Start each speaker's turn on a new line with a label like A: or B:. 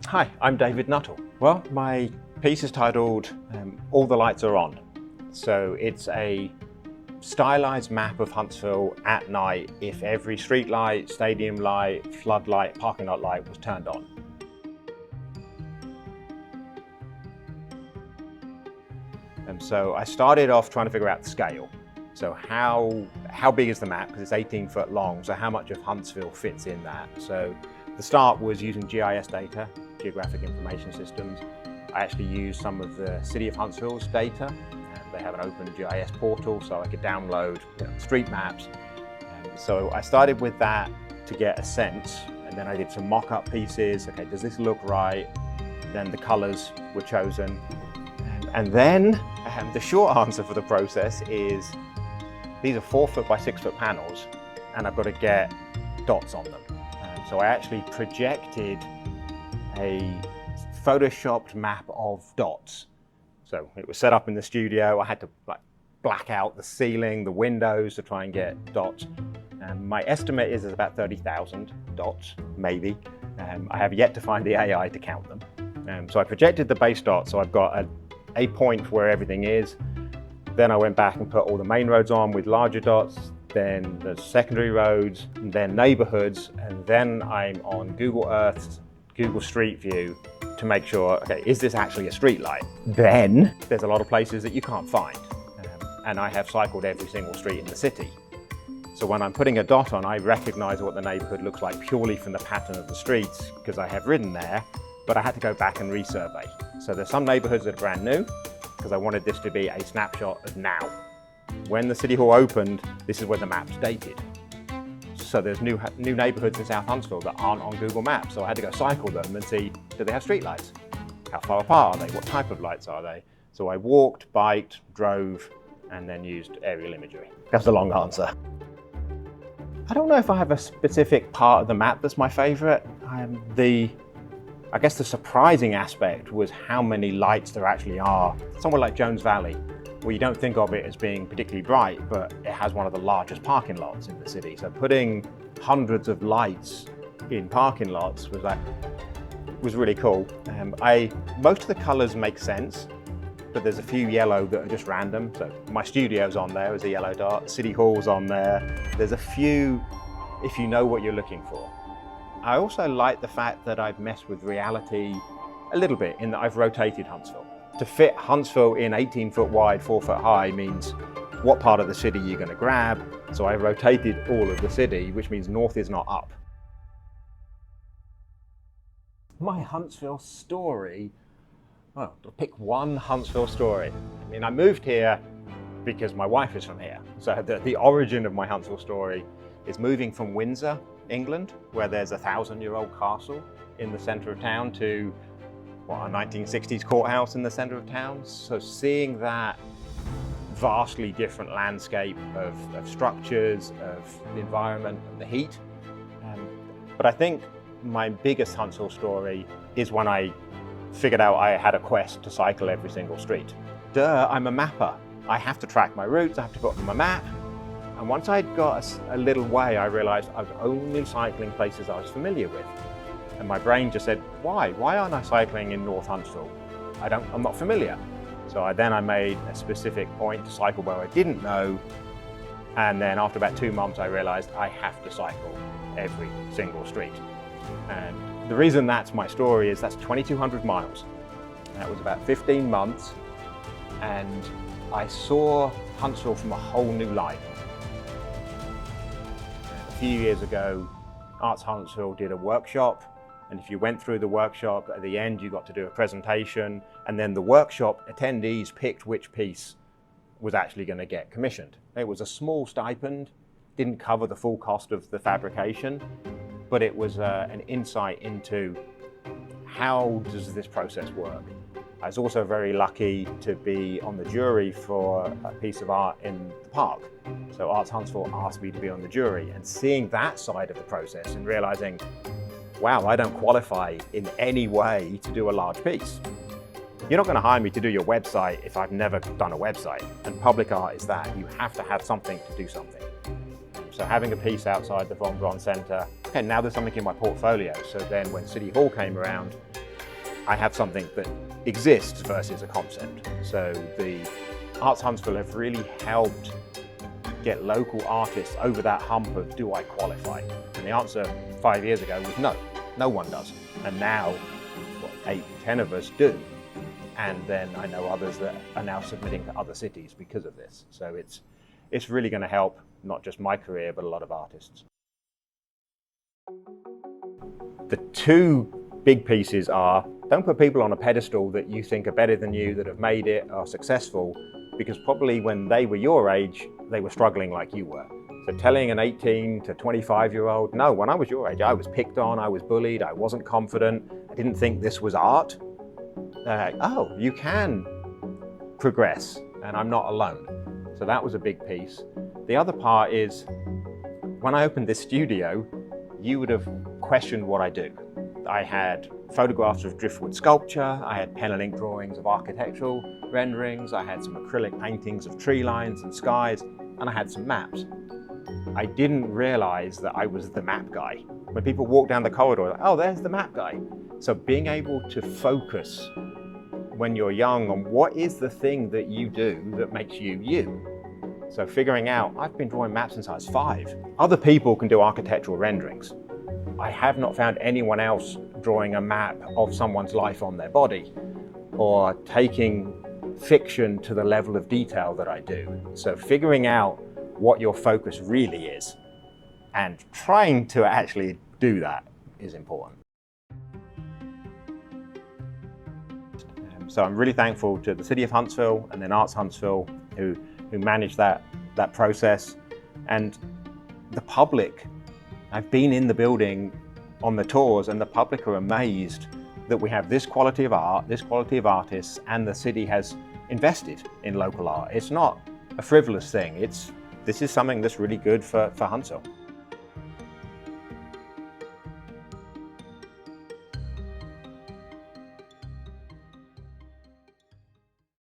A: Hi, I'm David Nuttall. Well, my piece is titled All the Lights Are On. So it's a stylized map of Huntsville at night if every street light, stadium light, floodlight, parking lot light was turned on. And so I started off trying to figure out the scale. So how big is the map? Because it's 18 foot long, so how much of Huntsville fits in that? So the start was using GIS data, Geographic Information Systems. I actually used some of the City of Huntsville's data. They have an open GIS portal, so I could download street maps. So I started with that to get a sense, and then I did some mock-up pieces. Okay, does this look right? Then the colors were chosen. And then the short answer for the process is these are 4 foot by 6 foot panels, and I've got to get dots on them. So I actually projected a photoshopped map of dots. So it was set up in the studio. I had to black out the ceiling, the windows to try and get dots. My estimate is there's about 30,000 dots, maybe. I have yet to find the AI to count them. So I projected the base dots, so I've got a point where everything is. Then I went back and put all the main roads on with larger dots, then the secondary roads, and then neighborhoods, and then I'm on Google Earth, Google Street View to make sure, okay, is this actually a street light? Then there's a lot of places that you can't find. And I have cycled every single street in the city. So when I'm putting a dot on, I recognize what the neighborhood looks like purely from the pattern of the streets because I have ridden there, but I had to go back and resurvey. So there's some neighborhoods that are brand new because I wanted this to be a snapshot of now. When the City Hall opened, this is where the map's dated. So there's new neighborhoods in South Huntsville that aren't on Google Maps. So I had to go cycle them and see, do they have street lights? How far apart are they? What type of lights are they? So I walked, biked, drove, and then used aerial imagery. That's the long answer. I don't know if I have a specific part of the map that's my favorite. I guess the surprising aspect was how many lights there actually are. Somewhere like Jones Valley, where you don't think of it as being particularly bright, but it has one of the largest parking lots in the city. So putting hundreds of lights in parking lots was really cool. Most of the colors make sense, but there's a few yellow that are just random. So my studio's on there as a yellow dot, City Hall's on there. There's a few, if you know what you're looking for. I also like the fact that I've messed with reality a little bit in that I've rotated Huntsville. To fit Huntsville in 18 foot wide, 4 foot high means what part of the city you're going to grab. So I rotated all of the city, which means north is not up. My Huntsville story, well, I'll pick one Huntsville story. I mean, I moved here because my wife is from here. So the origin of my Huntsville story is moving from Windsor, England, where there's a 1,000-year-old castle in the center of town, to a 1960s courthouse in the center of town. So seeing that vastly different landscape of structures, of the environment, of the heat. But I think my biggest Huntsville story is when I figured out I had a quest to cycle every single street. I'm a mapper. I have to track my routes, I have to put them on my map. And once I'd got a little way, I realized I was only cycling places I was familiar with. And my brain just said, why? Why aren't I cycling in North Huntsville? I'm not familiar. So I made a specific point to cycle where I didn't know. And then after about 2 months, I realized I have to cycle every single street. And the reason that's my story is that's 2,200 miles. That was about 15 months. And I saw Huntsville from a whole new light. A few years ago, Arts Huntsville did a workshop, and if you went through the workshop, at the end you got to do a presentation, and then the workshop attendees picked which piece was actually going to get commissioned. It was a small stipend, didn't cover the full cost of the fabrication, but it was an insight into how does this process work. I was also very lucky to be on the jury for a piece of art in the park. So Arts Huntsville asked me to be on the jury, and seeing that side of the process and realizing, wow, I don't qualify in any way to do a large piece. You're not going to hire me to do your website if I've never done a website, and public art is that. You have to have something to do something. So having a piece outside the Von Braun Center, okay, now there's something in my portfolio. So then when City Hall came around, I have something that exists versus a concept. So the Arts Huntsville have really helped get local artists over that hump of, do I qualify? And the answer 5 years ago was no, no one does. And now, 8, 10 of us do. And then I know others that are now submitting to other cities because of this. So it's really going to help not just my career, but a lot of artists. The two big pieces are, don't put people on a pedestal that you think are better than you, that have made it, are successful, because probably when they were your age, they were struggling like you were. So telling an 18 to 25-year-old, no, when I was your age, I was picked on, I was bullied, I wasn't confident, I didn't think this was art. They're like, oh, you can progress, and I'm not alone. So that was a big piece. The other part is, when I opened this studio, you would have questioned what I do. I had photographs of driftwood sculpture, I had pen and ink drawings of architectural renderings, I had some acrylic paintings of tree lines and skies, and I had some maps. I didn't realize that I was the map guy. When people walk down the corridor, like, oh, there's the map guy. So being able to focus when you're young on what is the thing that you do that makes you you. So figuring out, I've been drawing maps since I was 5. Other people can do architectural renderings. I have not found anyone else drawing a map of someone's life on their body or taking fiction to the level of detail that I do. So figuring out what your focus really is and trying to actually do that is important. So I'm really thankful to the City of Huntsville and then Arts Huntsville who managed that process, and the public. I've been in the building on the tours, and the public are amazed that we have this quality of art, this quality of artists, and the city has invested in local art. It's not a frivolous thing. This is something that's really good for Huntsville.